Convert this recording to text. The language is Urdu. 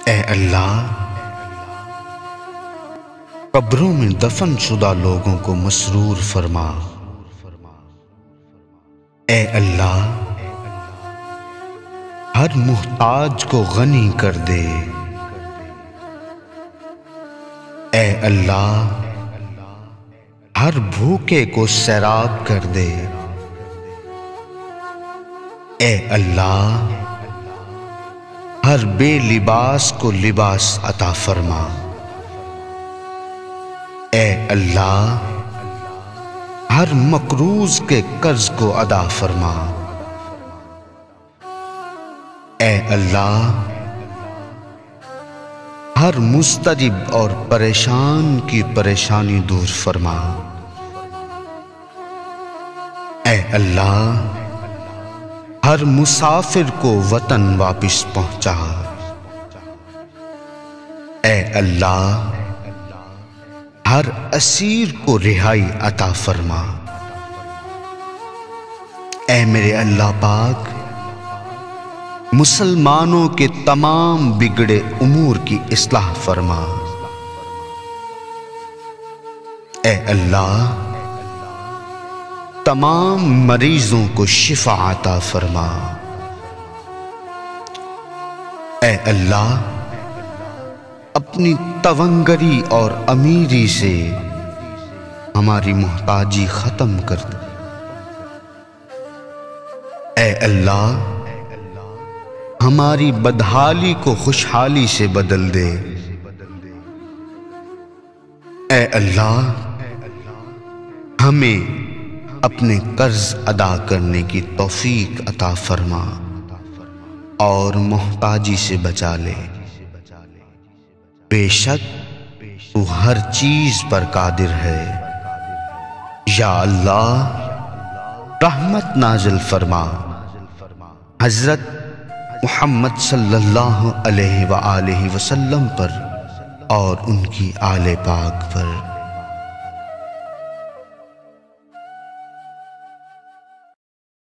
اے اللہ، قبروں میں دفن شدہ لوگوں کو مسرور فرما۔ اے اللہ، ہر محتاج کو غنی کر دے۔ اے اللہ، ہر بھوکے کو سیراب کر دے۔ اے اللہ، ہر بے لباس کو لباس عطا فرما۔ اے اللہ، ہر مقروض کے قرض کو ادا فرما۔ اے اللہ، ہر مضطرب اور پریشان کی پریشانی دور فرما۔ اے اللہ، ہر مسافر کو وطن واپس پہنچا۔ اے اللہ، ہر اسیر کو رہائی عطا فرما۔ اے میرے اللہ پاک، مسلمانوں کے تمام بگڑے امور کی اصلاح فرما۔ اے اللہ، تمام مریضوں کو شفا عطا فرما۔ اے اللہ، اپنی تونگری اور امیری سے ہماری محتاجی ختم کر دے۔ اے اللہ، ہماری بدحالی کو خوشحالی سے بدل دے۔ اے اللہ، ہمیں اپنے قرض ادا کرنے کی توفیق عطا فرما اور محتاجی سے بچا لے۔ بے شک تو ہر چیز پر قادر ہے۔ یا اللہ، رحمت نازل فرما حضرت محمد صلی اللہ علیہ وآلہ وسلم پر اور ان کی آل پاک پر۔